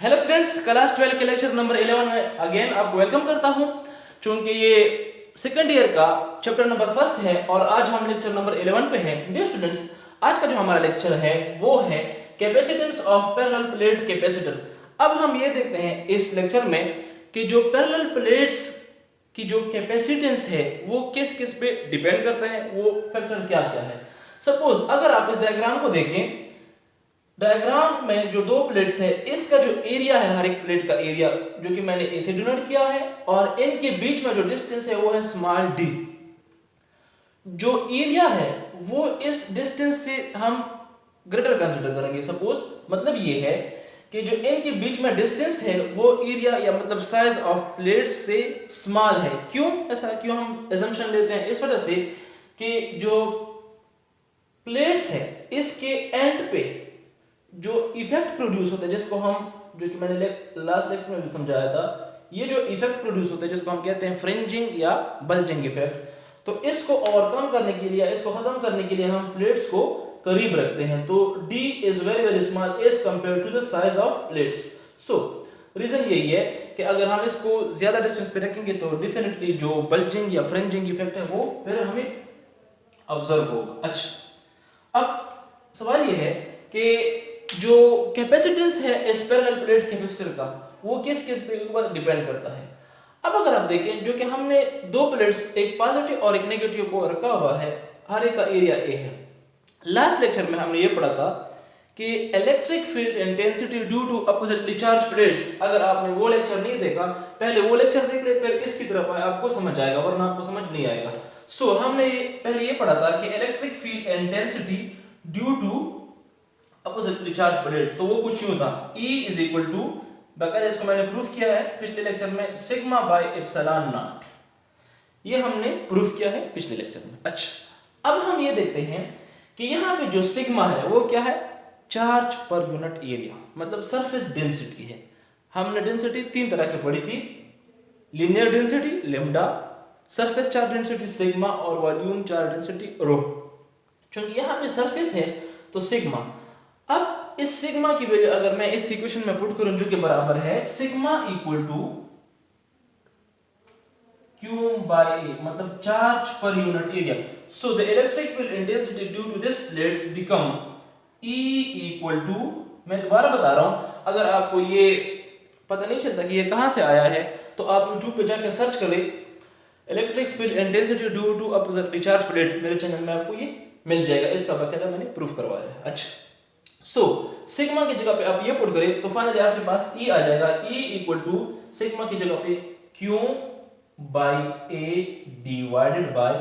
Hello students, class 12 के lecture number 11 में again आपको वेलकम करता हूं। चूंकि ये सेकंड ईयर का चैप्टर नंबर फर्स्ट है और आज हम लेक्चर नंबर 11 पे हैं। डियर स्टूडेंट्स, आज का जो हमारा लेक्चर है वो है capacitance of parallel plate capacitor. अब हम ये देखते हैं इस लेक्चर में कि जो पैरेलल प्लेट्स की जो कैपेसिटेंस है वो किस किस पे डिपेंड करता है, वो फैक्टर क्या क्या है। सपोज अगर आप इस डायग्राम को देखें, डायग्राम में जो दो प्लेट्स है इसका जो एरिया है, हर एक प्लेट का एरिया जो कि मैंने ए से डिनोट किया है, और इनके बीच में जो डिस्टेंस है वो है स्मॉल डी। जो एरिया है वो इस डिस्टेंस से हम ग्रेटर कंसीडर करेंगे। सपोज मतलब ये है कि जो इनके बीच में डिस्टेंस है वो एरिया या मतलब साइज ऑफ प्लेट्स से स्मॉल है। क्यों ऐसा, क्यों हम एजम्पशन लेते हैं? इस वजह से कि जो प्लेट्स है इसके एंड पे जो इफेक्ट प्रोड्यूस होता है, जिसको हम, जो कि मैंने लास्ट लेक्चर में भी समझाया था, ये जो इफेक्ट प्रोड्यूस होता है जिसको हम कहते हैं फ्रिंजिंग या बल्जिंग इफेक्ट, तो इसको ओवरकम करने के लिए, इसको खत्म करने के लिए हम प्लेट्स को करीब रखते हैं। तो D is very very small as compare to the size of plates. So reason यही है कि अगर हम इसको ज्यादा डिस्टेंस पे रखेंगे तो डेफिनेटली जो बल्जिंग या फ्रिंजिंग इफेक्ट है वो फिर हमें ऑब्जर्व होगा। अच्छा, अब सवाल ये है कि जो कैपेसिटेंस है इस पैरेलल प्लेट्स कैपेसिटर का वो किस किस पे ऊपर डिपेंड करता है। अब अगर आप देखें, जो कि हमने दो प्लेट्स, एक पॉजिटिव और एक नेगेटिव को रखा हुआ है, हर एक का एरिया ए है। लास्ट लेक्चर में हमने ये पढ़ा था कि electric field intensity due to oppositely charge plates. अगर आपने वो लेक्चर नहीं देखा, पहले वो लेक्चर देख ले, फिर इसकी तरफ आए, आपको समझ आएगा, वरना आपको समझ नहीं आएगा। सो हमने पहले ये पढ़ा था कि electric field intensity due to oppositely charge plate, तो वो कुछ यूं था, E इज इक्वल टू, बकायदा इसको मैंने प्रूफ किया है पिछले लेक्चर में, सिग्मा बाय एप्सिलॉन नॉट। ये हमने प्रूफ किया है पिछले लेक्चर में। अच्छा, अब हम ये देखते हैं कि यहाँ पे जो सिग्मा है वो क्या है? चार्ज पर यूनिट एरिया, मतलब सरफेस डेंसिटी है। हमने डेंसिटी तीन तरह की पढ़ी थी, linear density lambda, surface charge density sigma, और वॉल्यूम चार्ज डेंसिटी रो। क्योंकि यहाँ पे सरफेस है तो सिग्मा। अब इस सिग्मा की वैल्यू अगर मैं इस इक्वेशन में पुट करूं, जो कि बराबर है sigma equal to Q by A, मतलब चार्ज पर unit area. So the electric field intensity due to this plates become E equal to, मैं दोबारा बता रहा हूं, अगर आपको ये पता नहीं चलता कि ये कहां से आया है तो आप YouTube पे जाकर सर्च करें electric field intensity due to oppositely charge plate, मेरे चैनल में आपको ये मिल जाएगा। इसका बकायदा मैंने प्रूफ करवाया है। अच्छा, सो सिग्मा की जगह पे आप ये पुट करें तो फाइनली आपके पास E आ जाएगा। E इक्वल टू सिग्मा की जगह पे Q by A divided by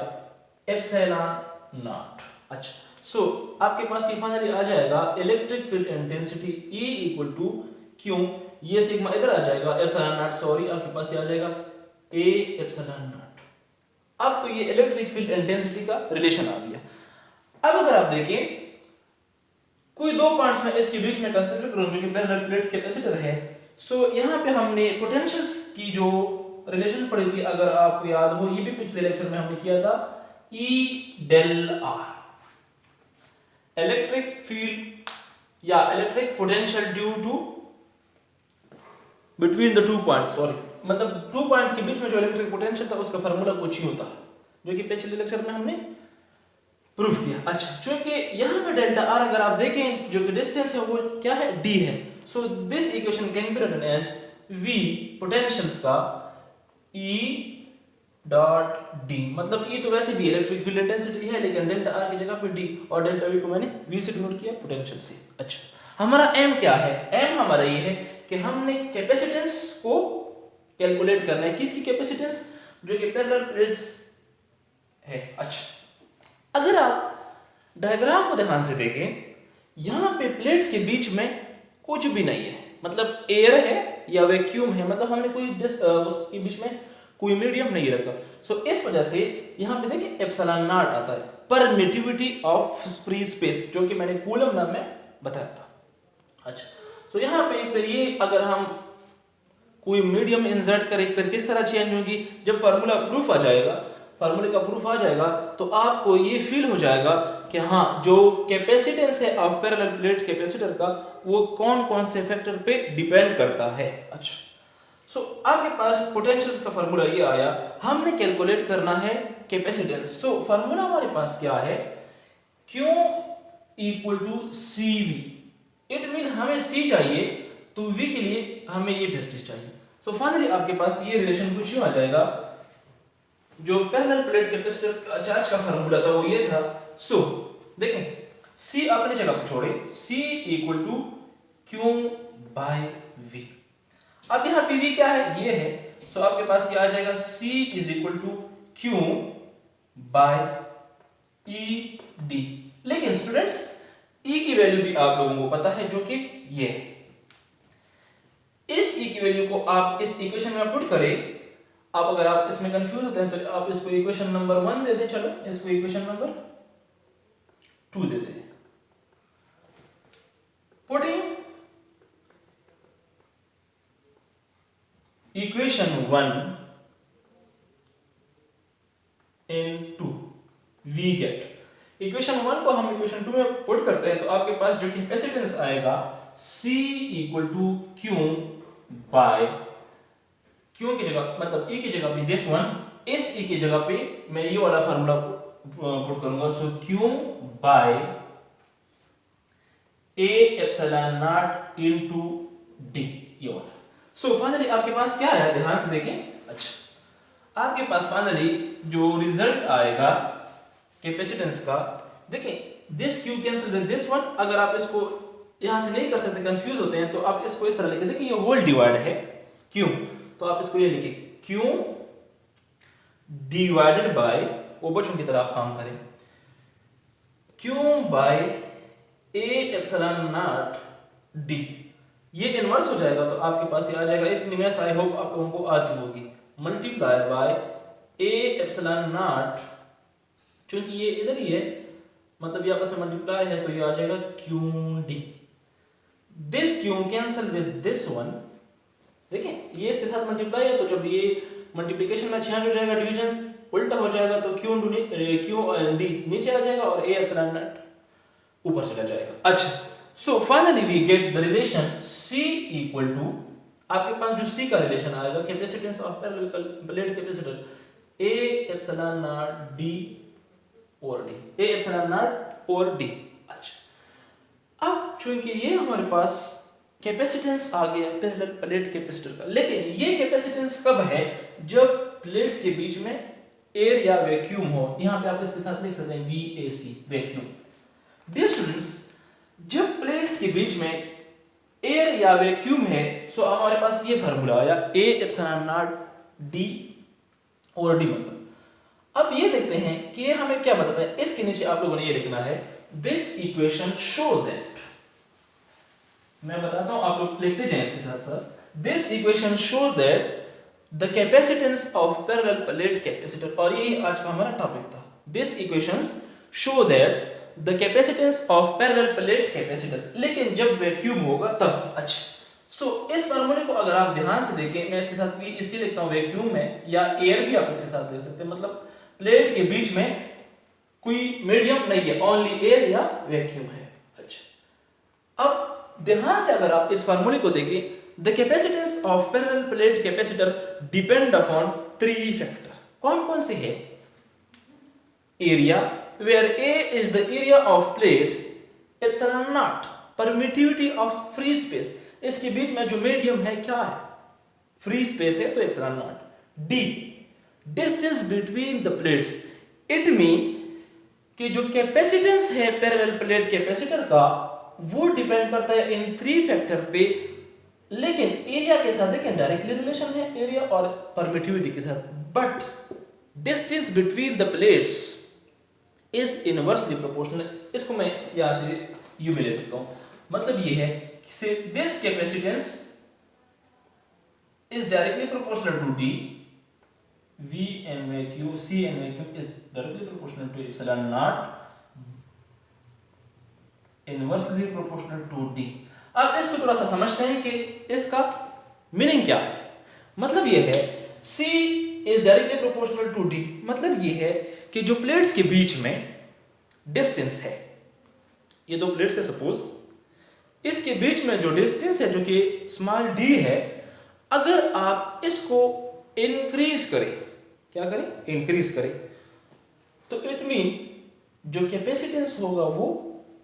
epsilon naught. अच्छा, सो आपके पास ये फाइनली आ जाएगा electric field intensity E equal to Q, ये सिग्मा इधर आ जाएगा, एप्सिलॉन नॉट सॉरी, आपके पास ये आ जाएगा A एप्सिलॉन नॉट। अब तो ये इलेक्ट्रिक फील्ड इंटेंसिटी का रिलेशन आ गया। अब अगर आप देखें कोई दो पार्ट्स में इसके बीच में कंसीडर करूं जो कि पैरेलल प्लेट्स कैपेसिटर है, सो यहां पे हमने पोटेंशियल्स की जो रिलेशन पढ़ी थी, अगर आपको याद हो, ये भी पिछले लेक्चर में हमने किया था, E del R, electric field या electric potential due to between the two points, sorry, मतलब टू पॉइंट्स के बीच में जो इलेक्ट्रिक पोटेंशियल था उसका फार्मूला कुछ ही होता, जो कि पिछले लेक्चर में हमने प्रूफ किया। अच्छा, चूंकि यहाँ पे डेल्टा आर अगर आप देखें जो कि डिस्टेंस है वो क्या है? D है। So this equation can be written as V potentials का E डॉट D, मतलब E तो वैसे भी इलेक्ट्रिक फील्ड इंटेंसिटी है, लेकिन डेल्टा आर की जगह पे D, और डेल्टा V को मैंने V से डिनोट किया पोटेंशियल से। अच्छा, हमारा M क्या है? M हमारा ये है कि हमने कैपेसिटेंस को कैलकुलेट करना है। किसकी कैपेसिटेंस? जो कि पैरेलल प्लेट्स है। अच्छा, अगर आप डायग्राम को ध्यान से देखें, यहां पे प्लेट्स के बीच में कुछ भी नहीं है, मतलब एयर है या वैक्यूम है, मतलब हमने कोई उसके बीच में कोई मीडियम नहीं रखा। सो इस वजह से यहां पे देखिए एप्सिलॉन नॉट आता है, परमिटिविटी ऑफ फ्री स्पेस, जो कि मैंने कूलम नाम में बताया था। अच्छा, सो यहां पे फिर ये अगर हम कोई मीडियम इंसर्ट करें फिर किस तरह चेंज होगी? जब फार्मूला प्रूफ आ जाएगा, फार्मूले का प्रूफ आ जाएगा तो आपको ये फील हो जाएगा कि हाँ जो कैपेसिटेंस है ऑफ पैरेलल प्लेट कैपेसिटर का वो कौन कौन से फैक्टर पे डिपेंड करता है। अच्छा, सो आपके पास पोटेंशियल्स का फार्मूला ये आया, हमने कैलकुलेट करना है कैपेसिटेंस। सो फार्मूला हमारे पास क्या है, Q equal to C V. It mean हमें C चाहिए तो V के लिए हमें ये भी चीज चाहिए। सो फाइनली आपके पास ये रिलेशन कुछ यूं आ जाएगा, जो पैरेलल प्लेट कैपेसिटर का चार्ज का फार्मूला था वो ये था। सो देखें C अपने जगह पर छोड़े, C equal to Q by V। अब यहाँ पे V क्या है, ये है। सो आपके पास ये आ जाएगा C is equal to Q by E D. लेकिन स्टूडेंट्स E की वैल्यू भी आप लोगों को पता है जो कि ये है। इस E की वैल्यू को आप इस इक्वेशन में पुट करें। आप अगर आप इसमें कंफ्यूज होते हैं तो आप इसको इक्वेशन नंबर 1 दे दें, चलो इसको इक्वेशन नंबर 2 दे दें। Putting equation 1 into V get. Equation 1 को हम इक्वेशन 2 में पुट करते हैं तो आपके पास जो कैपेसिटेंस आएगा C equal to Q by Q की जगह मतलब E की जगह पे दिस वन, इस E की जगह पे मैं ये वाला फार्मूला पुट करूंगा। So Q by A epsilon naught into D, ये वाला। सो फाइनली आपके पास क्या आया, ध्यान से देखें। अच्छा, आपके पास फाइनली जो रिजल्ट आएगा कैपेसिटेंस का, देखिए this Q cancel with this one. अगर आप इसको यहां से नहीं कर सकते, कंफ्यूज होते हैं, तो आप इसको इस तरह लिखें, देखिए ये होल डिवाइड है Q, तो आप इसको ये लिखिए Q डिवाइडेड बाय, वो बच्चों की तरह आप काम करें, Q by A epsilon naught D। ये इनवर्स हो जाएगा तो आपके पास ये आ जाएगा, इतनी मैथ्स आई होप आप लोगों को आती होगी, multiply by A epsilon not, क्योंकि ये इधर ही है मतलब ये आपस में मल्टीप्लाई है तो ये आ जाएगा QD। This Q cancel with this one, देखिए ये इसके साथ मल्टीप्लाई है तो जब ये मल्टीप्लिकेशन में चेंज हो जाएगा, डिवीजन उल्टा हो जाएगा तो QD नीचे आ जाएगा और A एप्सिलॉन नॉट ऊपर चला जाएगा। अच्छा, so finally we get the relation C equal to, आपके पास जो C का रिलेशन आएगा capacitance of parallel plate capacitor A epsilon naught D और D, A एप्सिलॉन नॉट और D। अच्छा, अब चूंकि ये हमारे पास कैपेसिटेंस आ गया पैरेलल प्लेट कैपेसिटर का, लेकिन ये कैपेसिटेंस कब है, जब प्लेट्स के बीच में एयर या वैक्यूम हो। यहां पे आप इसके साथ लिख सकते हैं VAC, वैक्यूम। डियर स्टूडेंट्स, जब प्लेट्स के बीच में एयर या वैक्यूम है, सो हमारे पास ये फार्मूला आया A एप्सिलॉन नॉट D और D मतलब। अब ये देखते हैं कि ये हमें क्या बताता है। इसके नीचे आप लोगों ने ये लिखना है, दिस इक्वेशन शो दैट, मैं बताता हूं आप लोग लिखते जाएं इसके साथ साथ, this equation shows that the capacitance of parallel plate capacitor, और यही आज का हमारा टॉपिक था। This equations show that the capacitance of parallel plate capacitor, लेकिन जब वैक्यूम होगा तब। अच्छा, सो इस फार्मूले को अगर आप ध्यान से देखें, मैं इसके साथ भी इसलिए लिखता हूं वैक्यूम में, या एयर भी आप इसके साथ ले सकते हैं, मतलब प्लेट के बीच में कोई मीडियम नहीं है, ओनली एयर या वैक्यूम है। अच्छा, अब ध्यान से अगर आप इस फार्मूले को देखें, the capacitance of parallel plate capacitor depend upon 3 factor. कौन कौन से है? Area, where A is the area of plate, epsilon naught permittivity of free space, इसके बीच में जो मीडियम है क्या है, फ्री स्पेस है तो epsilon naught। D, distance between the plates, it mean कि जो कैपेसिटेंस है पैरेलल प्लेट कैपेसिटर का वो डिपेंड करता है इन 3 फैक्टर पे, लेकिन एरिया के साथ देखें डायरेक्टली रिलेशन है एरिया और परमिटिविटी के साथ, but distance between the plates is inversely proportional. इसको मैं यहां से यू भी ले सकता हूं, मतलब ये है कि this capacitance is directly proportional to D, V and vacuum, C and vacuum is directly proportional to epsilon naught, inversely proportional to D। अब इसको थोड़ा सा समझते हैं कि इसका मीनिंग क्या है। मतलब ये है C is directly proportional to D, मतलब ये है कि जो प्लेट्स के बीच में डिस्टेंस है, ये दो प्लेट्स है सपोज, इसके बीच में जो डिस्टेंस है जो कि स्मॉल d है, अगर आप इसको इंक्रीज करें, क्या करें, इंक्रीज करें, तो इट मीन जो कैपेसिटेंस होगा वो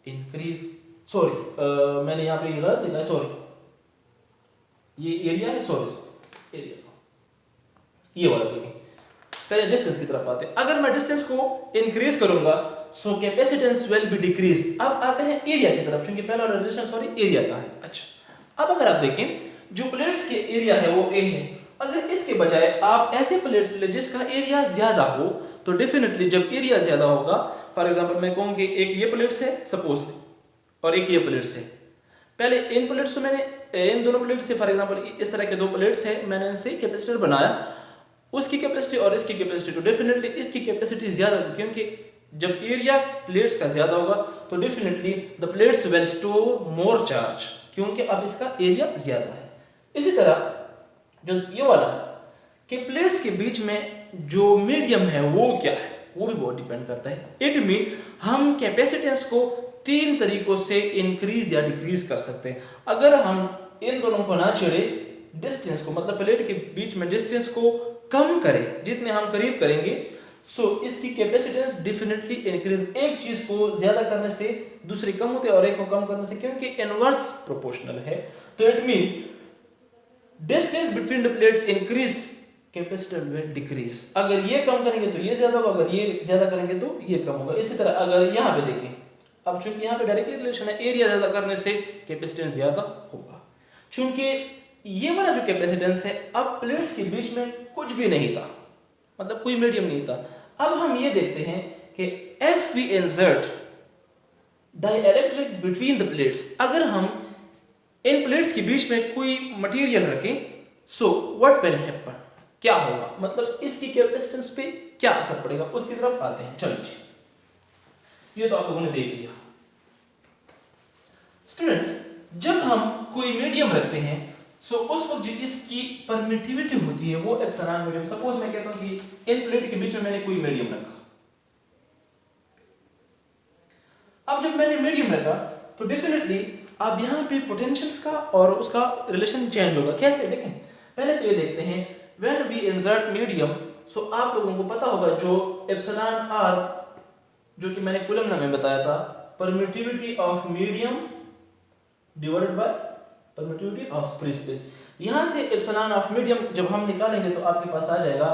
इंक्रीज, सॉरी मैंने यहाँ पे गलत लिखा है, सॉरी ये एरिया है, सॉरी एरिया, ये वाला देखें, पहले डिस्टेंस की तरफ आते हैं। अगर मैं डिस्टेंस को इंक्रीज करूंगा सो कैपेसिटेंस विल बी डिक्रीज। अब आते हैं एरिया की तरफ, क्योंकि पहला वाला रिलेशन सॉरी एरिया का है। अच्छा, अब अगर आप देखें जो प्लेट्स के एरिया है वो ए है, अगर इसके बजाय आप ऐसे प्लेट्स ले जिसका एरिया ज्यादा हो, तो डेफिनेटली जब एरिया ज्यादा होगा, फॉर एग्जांपल मैं कहूँ कि एक ये प्लेट्स है सपोज और एक ये प्लेट्स है, पहले इन प्लेट्स से मैंने इन दोनों प्लेट से फॉर एग्जांपल इस तरह के दो प्लेट्स है, मैंने इनसे कैपेसिटर बनाया, उसकी कैपेसिटी और इसकी कैपेसिटी, तो डेफिनेटली इसकी कैपेसिटी ज्यादा, क्योंकि जब एरिया प्लेट्स का ज्यादा होगा तो definitely the plates will store more charge, क्योंकि अब इसका एरिया ज्यादा है। इसी तरह जो ये वाला है कि प्लेट्स के बीच में जो मीडियम है वो क्या है, वो भी बहुत डिपेंड करता है। इट मीन हम कैपेसिटेंस को तीन तरीकों से इंक्रीज या डिक्रीज कर सकते हैं। अगर हम इन दोनों को ना छेड़े, डिस्टेंस को मतलब प्लेट के बीच में डिस्टेंस को कम करें, जितने हम करीब करेंगे सो इसकी कैपेसिटेंस डेफिनेटली इंक्रीज। एक चीज को ज्यादा करने से दूसरी कम होती है और एक को कम करने से, क्योंकि इनवर्स प्रोपोर्शनल है, तो it mean distance between the plate increase, capacitor will decrease. अगर ये कम करेंगे तो ये ज्यादा होगा, अगर ये ज्यादा करेंगे तो ये कम होगा। इसी तरह अगर यहाँ पे देखें, अब चूंकि यहाँ पे डायरेक्टली रिलेशन है, एरिया ज्यादा करने से कैपेसिटेंस ज्यादा होगा। चूंकि ये वाला जो कैपेसिटेंस है, अब प्लेट्स के बीच में कुछ भी नहीं था, मतलब कोई मीडियम नहीं था। अब हम ये देखते हैं कि if we insert dielectric between the plates, अगर हम इन प्लेट्स के बीच में कोई मटेरियल रखें सो व्हाट विल हैपन, क्या होगा, मतलब इसकी कैपेसिटेंस पे क्या असर पड़ेगा, उसकी तरफ आते हैं। चलिए, ये तो आप लोगों ने देख लिया। स्टूडेंट्स, जब हम कोई मीडियम रखते हैं सो उस वक्त जो इसकी परमिटिविटी होती है वो एप्सिलॉन मीडियम, सपोज मैं कहता हूं कि इन प्लेट के बीच में मैंने कोई मीडियम रखा, अब जब मैंने मीडियम रखा तो डेफिनेटली अब यहाँ पे पोटेंशियल्स का और उसका रिलेशन चेंज होगा। कैसे, देखें पहले तो ये देखते हैं, व्हेन वी इंसर्ट मीडियम, सो आप लोगों को पता होगा जो एप्सिलॉन आर, जो कि मैंने कूलम में बताया था, permittivity of medium divided by permittivity of free space. यहां से एप्सिलॉन ऑफ मीडियम जब हम निकालेंगे तो आपके पास आ जाएगा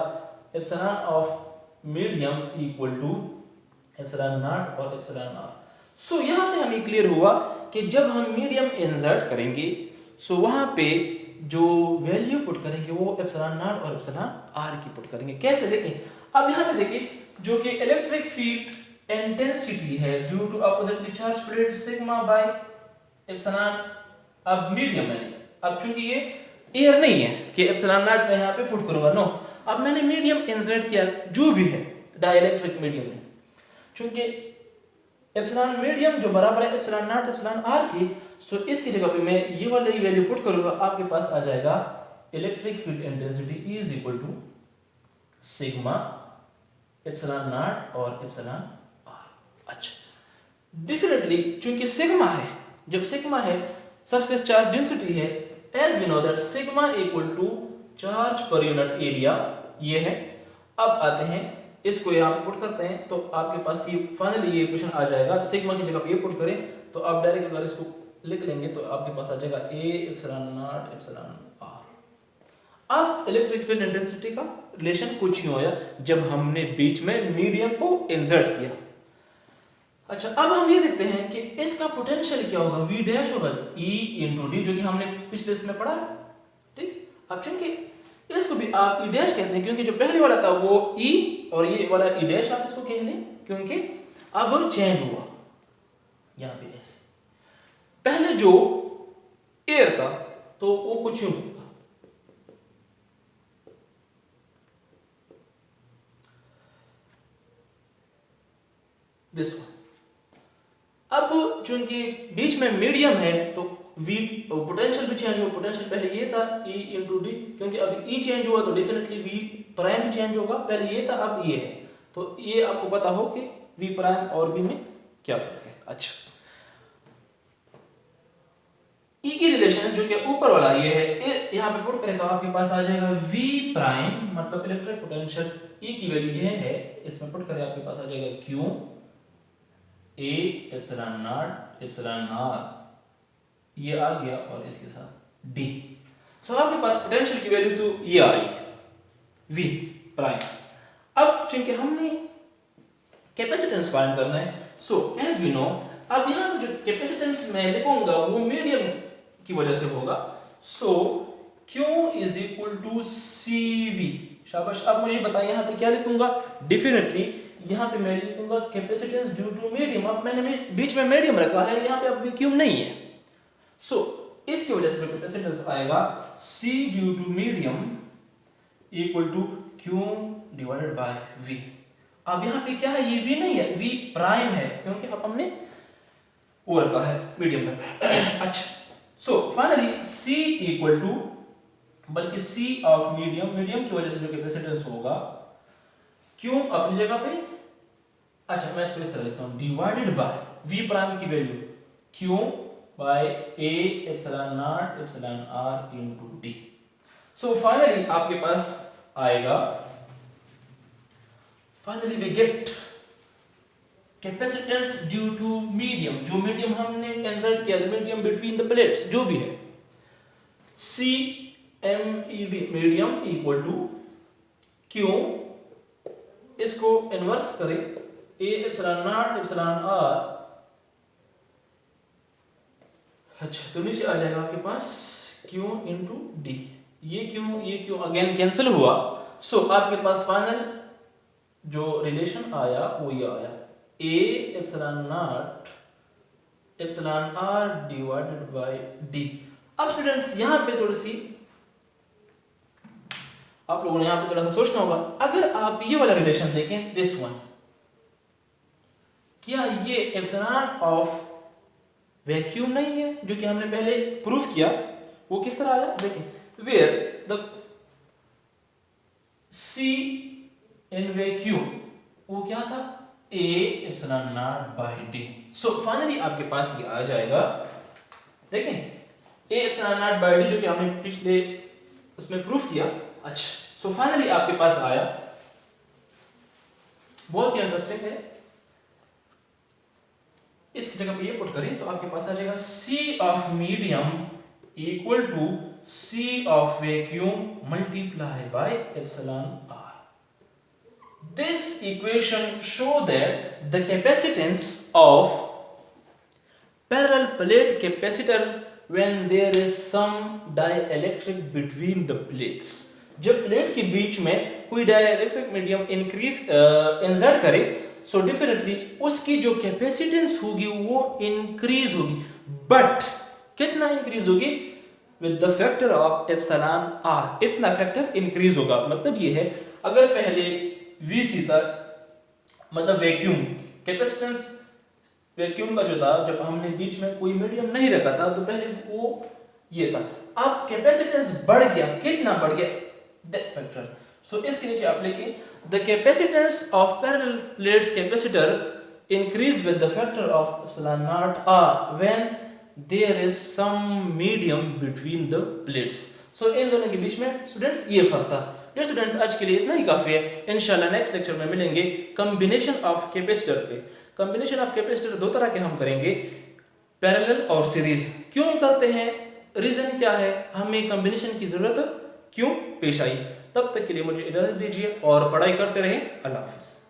epsilon of medium equal to epsilon not और एप्सिलॉन आर। सो यहां से हमें क्लियर हुआ कि जब हम मीडियम इंसर्ट करेंगे सो वहां पे जो वैल्यू पुट करेंगे वो एप्सिलॉन नॉट और एप्सिलॉन आर की पुट करेंगे। कैसे, देखें अब यहां पे देखिए, जो कि इलेक्ट्रिक फील्ड इंटेंसिटी है due to oppositely charge plate sigma by epsilon, अब मीडियम मैंने, अब चूंकि ये एयर नहीं है कि एप्सिलॉन नॉट मैं यहाँ पे पुट करूंगा, नो, अब मैंने मीडियम इंसर्ट किया जो भी है डाइइलेक्ट्रिक मीडियम में, चूंकि एप्सिलॉन मीडियम जो बराबर है एप्सिलॉन नॉट एप्सिलॉन आर की, सो इसकी जगह पे मैं ये वाली वैल्यू पुट करूंगा, आपके पास आ जाएगा electric field intensity is equal to sigma epsilon not और एप्सिलॉन आर। अच्छा, डेफिनेटली चूंकि सिग्मा है, जब सिग्मा है सरफेस चार्ज डेंसिटी है, as we know that sigma equal to charge पर यूनिट एरिया, ये है। अब आते हैं इसको यहाँ पे पुट करते हैं तो आपके पास ये फाइनली ये इक्वेशन आ जाएगा, सिग्मा की जगह पे ये पुट करें तो आप डायरेक्ट अगर इसको लिख लेंगे तो आपके पास आ जाएगा A epsilon nought epsilon R. अब इलेक्ट्रिक फील्ड इंटेंसिटी का रिलेशन कुछ नहीं होया जब हमने बीच में मीडियम को इंसर्ट किया। अच्छा, अब हम ये देखते हैं कि इसका पोटेंशियल क्या होगा, V डैश होगा E इंटू डी, जो कि हमने पिछले इसमें पढ़ा है, ठीक। अब चूंकि इसको भी आप E डैश कहते हैं क्योंकि जो पहले वाला था वो E और ये वाला E डैश आप इसको कह लें, क्योंकि अब चेंज हुआ यहाँ पे ऐसे, पहले जो एयर था तो वो कुछ यूं होगा, दिस वन। अब चूंकि बीच में मीडियम है तो V पोटेंशियल भी चेंज हुआ, पोटेंशियल पहले ये था E इंटू डी, क्योंकि अब E चेंज हुआ तो डेफिनेटली V प्राइम भी चेंज होगा, पहले ये था अब ये है, तो ये आपको पता हो कि V प्राइम और V में क्या फर्क है। अच्छा, ई की रिलेशन जो कि ऊपर वाला ये है, यहाँ पे पुट करें तो आपके पास आ जाएगा V प्राइम, मतलब इलेक्ट्रिक पोटेंशियल ई की वैल्यू ये है, इसमें पुट करें आपके पास आ जाएगा Q A epsilon nought epsilon R, ये आ गया और इसके साथ D। सो आपके पास पोटेंशियल की वैल्यू तो ये आई V प्राइम। अब चूंकि हमने कैपेसिटेंस फाइंड करना है, सो एज वी नो, अब यहाँ पे जो कैपेसिटेंस मैं लिखूंगा वो मीडियम की वजह से होगा। So Q is equal to CV। शाबाश। अब मुझे बताइए यहाँ पे क्या लिखूंगा। डेफिनेटली यहाँ पे मैं लिखूंगा कैपेसिटेंस ड्यू टू मीडियम। अब मैंने बीच में मीडियम रखा है, यहाँ पे अब वैक्यूम नहीं है। सो इसकी वजह से जो कैपेसिटेंस आएगा C due to medium equal to Q divided by V। अब यहाँ पे क्या है, ये V नहीं है, V प्राइम है, क्योंकि अब हमने वो रखा है, मीडियम रखा है। अच्छा, so finally C equal to, बल्कि C ऑफ मीडियम, मीडियम की वजह से जो कैपेसिटेंस होगा Q अपनी जगह पे, अच्छा मैं इसको इस तरह लिखता हूँ, डिवाइडेड बाय V प्राइम की value Q by A epsilon nought epsilon R into D। So finally आपके पास आएगा, finally we get capacitance due to medium, जो मीडियम हमने इंसर्ट किया, मीडियम बिटवीन द प्लेट्स जो भी है, CMED medium equal to Q, इसको इन्वर्स करें A epsilon nought epsilon R। अच्छा, तो नीचे आ जाएगा आपके पास Q इनटू D। ये Q अगेन कैंसिल हुआ। सो आपके पास फाइनल जो रिलेशन आया वो ये आया, A epsilon nought epsilon R divided by D। अब स्टूडेंट्स यहाँ पे थोड़ी सी आप लोगों ने यहाँ पे थोड़ा सा सोचना होगा। अगर आप ये वाला रिलेशन देखें, दिस वन, क्या ये एप्सिलॉन ऑफ वैक्यूम नहीं है जो कि हमने पहले प्रूफ किया? वो किस तरह आया देखें, where the C in vacuum, वो क्या था, A epsilon nought by D। So finally आपके पास ये आ जाएगा, देखें A epsilon nought by D जो कि हमने पिछले उसमें प्रूफ किया। अच्छा, सो फाइनली आपके पास आया, बहुत ही इंटरेस्टिंग है। इसकी जगह पे ये पुट करें तो आपके पास आ जाएगा C of medium equal to C of vacuum multiply by epsilon R। This equation show that the capacitance of parallel plate capacitor when there is some dielectric between the plates, जब plate के बीच में कोई dielectric medium insert करे, so definitely उसकी जो capacitance होगी वो इंक्रीज होगी, बट कितना इंक्रीज होगी, with the factor of epsilon R, इतना फैक्टर इंक्रीज होगा। मतलब ये है, अगर पहले VC तक, मतलब वैक्यूम कैपेसिटेंस वैक्यूम का जो था, जब हमने बीच में कोई मीडियम नहीं रखा था तो पहले वो ये था, अब कैपेसिटेंस बढ़ गया, कितना बढ़ गया, दैट फैक्टर। सो इसके नीचे आप लिखें, the capacitance of parallel plates capacitor increase with the factor of epsilon naught R when there is some medium between the plates. So इन दोनों के बीच में स्टूडेंट्स ये फर्क था। डियर स्टूडेंट्स, आज के लिए इतना ही काफ़ी है। इंशाल्लाह नेक्स्ट लेक्चर में मिलेंगे कॉम्बिनेशन ऑफ कैपेसिटर पे। कॉम्बिनेशन ऑफ कैपेसिटर दो तरह के हम करेंगे, पैरेलल और सीरीज। क्यों करते हैं, रीज़न क्या है, हमें कॉम्बिनेशन की ज़रूरत क्यों पेश आई। तब तक के लिए मुझे इजाज़त दीजिए और पढ़ाई करते रहें। अल्लाह हाफ़िज़।